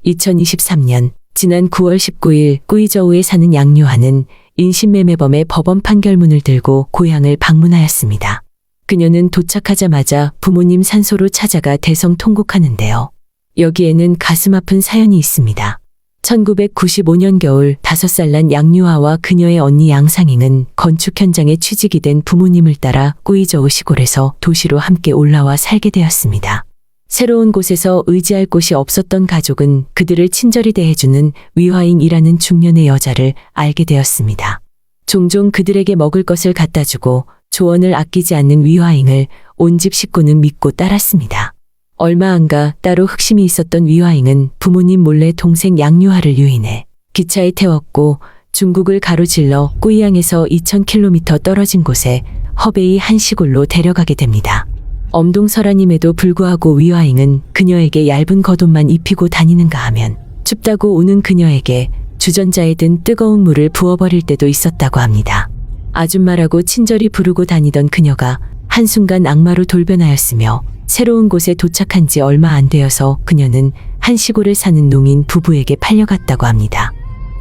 2023년 지난 9월 19일 꾸이저우에 사는 양요한은 인신매매범의 법원 판결문을 들고 고향을 방문하였습니다. 그녀는 도착하자마자 부모님 산소로 찾아가 대성통곡하는데요. 여기에는 가슴 아픈 사연이 있습니다. 1995년 겨울 5살 난 양유아와 그녀의 언니 양상잉은 건축 현장에 취직이 된 부모님을 따라 꾸이저우 시골에서 도시로 함께 올라와 살게 되었습니다. 새로운 곳에서 의지할 곳이 없었던 가족은 그들을 친절히 대해주는 위화잉이라는 중년의 여자를 알게 되었습니다. 종종 그들에게 먹을 것을 갖다 주고 조언을 아끼지 않는 위화잉을 온 집 식구는 믿고 따랐습니다. 얼마 안가 따로 흑심이 있었던 위화잉은 부모님 몰래 동생 양유아를 유인해 기차에 태웠고 중국을 가로질러 꾸이양에서 2000km 떨어진 곳에 허베이 한 시골로 데려가게 됩니다. 엄동설아님에도 불구하고 위화잉은 그녀에게 얇은 겉옷만 입히고 다니는가 하면 춥다고 우는 그녀에게 주전자에 든 뜨거운 물을 부어버릴 때도 있었다고 합니다. 아줌마라고 친절히 부르고 다니던 그녀가 한순간 악마로 돌변하였으며 새로운 곳에 도착한 지 얼마 안 되어서 그녀는 한 시골에 사는 농인 부부에게 팔려갔다고 합니다.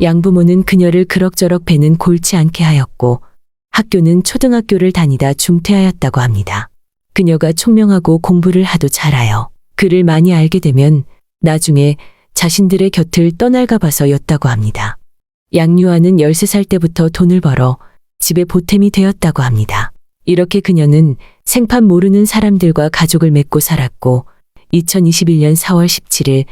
양부모는 그녀를 그럭저럭 배는 골치 않게 하였고 학교는 초등학교를 다니다 중퇴하였다고 합니다. 그녀가 총명하고 공부를 하도 잘하여 그를 많이 알게 되면 나중에 자신들의 곁을 떠날까 봐서였다고 합니다. 양유아는 13살 때부터 돈을 벌어 집에 보탬이 되었다고 합니다. 이렇게 그녀는 생판 모르는 사람들과 가족을 맺고 살았고 2021년 4월 17일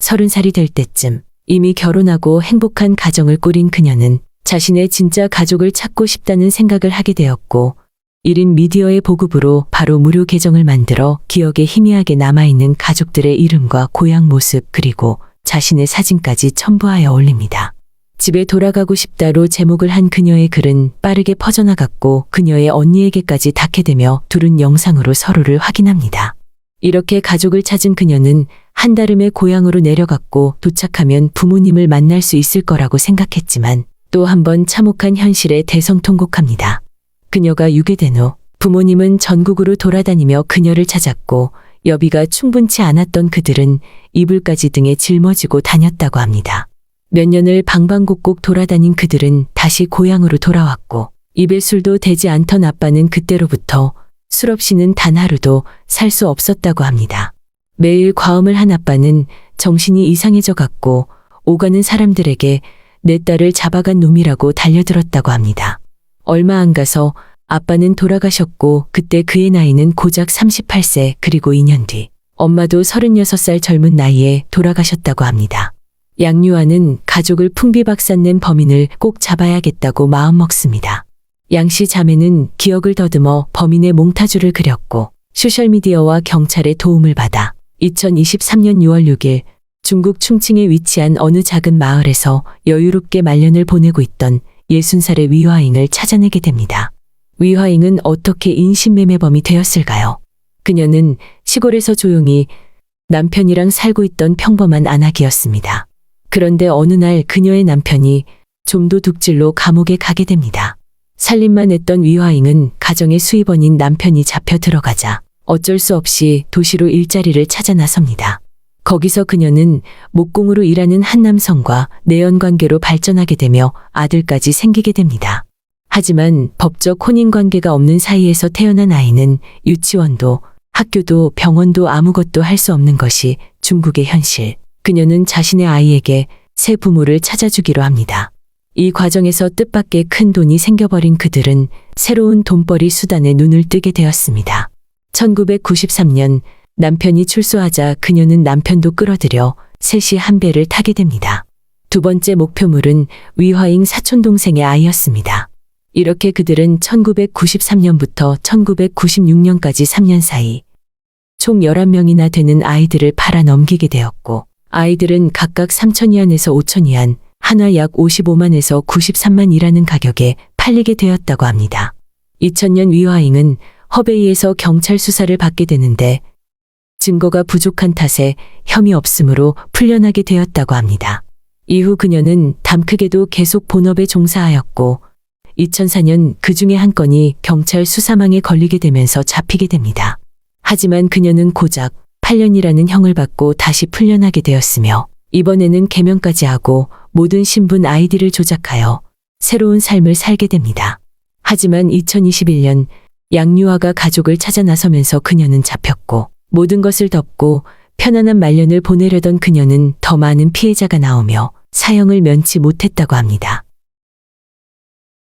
30살이 될 때쯤 이미 결혼하고 행복한 가정을 꾸린 그녀는 자신의 진짜 가족을 찾고 싶다는 생각을 하게 되었고 1인 미디어의 보급으로 바로 무료 계정을 만들어 기억에 희미하게 남아있는 가족들의 이름과 고향 모습 그리고 자신의 사진까지 첨부하여 올립니다. 집에 돌아가고 싶다로 제목을 한 그녀의 글은 빠르게 퍼져나갔고 그녀의 언니에게까지 닿게 되며 둘은 영상으로 서로를 확인합니다. 이렇게 가족을 찾은 그녀는 한달음에 고향으로 내려갔고 도착하면 부모님을 만날 수 있을 거라고 생각했지만 또 한 번 참혹한 현실에 대성통곡합니다. 그녀가 유괴된 후 부모님은 전국으로 돌아다니며 그녀를 찾았고 여비가 충분치 않았던 그들은 이불까지 등에 짊어지고 다녔다고 합니다. 몇 년을 방방곡곡 돌아다닌 그들은 다시 고향으로 돌아왔고 입에 술도 대지 않던 아빠는 그때로부터 술 없이는 단 하루도 살 수 없었다고 합니다. 매일 과음을 한 아빠는 정신이 이상해져 갔고 오가는 사람들에게 내 딸을 잡아간 놈이라고 달려들었다고 합니다. 얼마 안 가서 아빠는 돌아가셨고 그때 그의 나이는 고작 38세 그리고 2년 뒤 엄마도 36살 젊은 나이에 돌아가셨다고 합니다. 양유아는 가족을 풍비박산낸 범인을 꼭 잡아야겠다고 마음먹습니다. 양씨 자매는 기억을 더듬어 범인의 몽타주를 그렸고 소셜미디어와 경찰의 도움을 받아 2023년 6월 6일 중국 충칭에 위치한 어느 작은 마을에서 여유롭게 말년을 보내고 있던 60살의 위화잉을 찾아내게 됩니다. 위화잉은 어떻게 인신매매범이 되었을까요? 그녀는 시골에서 조용히 남편이랑 살고 있던 평범한 아낙이었습니다. 그런데 어느 날 그녀의 남편이 좀도 둑질로 감옥에 가게 됩니다. 살림만 했던 위화잉은 가정의 수입원인 남편이 잡혀 들어가자 어쩔 수 없이 도시로 일자리를 찾아 나섭니다. 거기서 그녀는 목공으로 일하는 한 남성과 내연관계로 발전하게 되며 아들까지 생기게 됩니다. 하지만 법적 혼인관계가 없는 사이에서 태어난 아이는 유치원도 학교도 병원도 아무것도 할 수 없는 것이 중국의 현실. 그녀는 자신의 아이에게 새 부모를 찾아주기로 합니다. 이 과정에서 뜻밖의 큰 돈이 생겨버린 그들은 새로운 돈벌이 수단에 눈을 뜨게 되었습니다. 1993년 남편이 출소하자 그녀는 남편도 끌어들여 셋이 한 배를 타게 됩니다. 두 번째 목표물은 위화잉 사촌동생의 아이였습니다. 이렇게 그들은 1993년부터 1996년까지 3년 사이 총 11명이나 되는 아이들을 팔아 넘기게 되었고 아이들은 각각 3,000위안에서 5,000위안, 한화 약 55만에서 93만이라는 가격에 팔리게 되었다고 합니다. 2000년 위화잉은 허베이에서 경찰 수사를 받게 되는데 증거가 부족한 탓에 혐의 없음으로 풀려나게 되었다고 합니다. 이후 그녀는 담크게도 계속 본업에 종사하였고 2004년 그 중에 한 건이 경찰 수사망에 걸리게 되면서 잡히게 됩니다. 하지만 그녀는 고작 8년이라는 형을 받고 다시 풀려나게 되었으며 이번에는 개명까지 하고 모든 신분 아이디를 조작하여 새로운 삶을 살게 됩니다. 하지만 2021년 양유아가 가족을 찾아 나서면서 그녀는 잡혔고 모든 것을 덮고 편안한 말년을 보내려던 그녀는 더 많은 피해자가 나오며 사형을 면치 못했다고 합니다.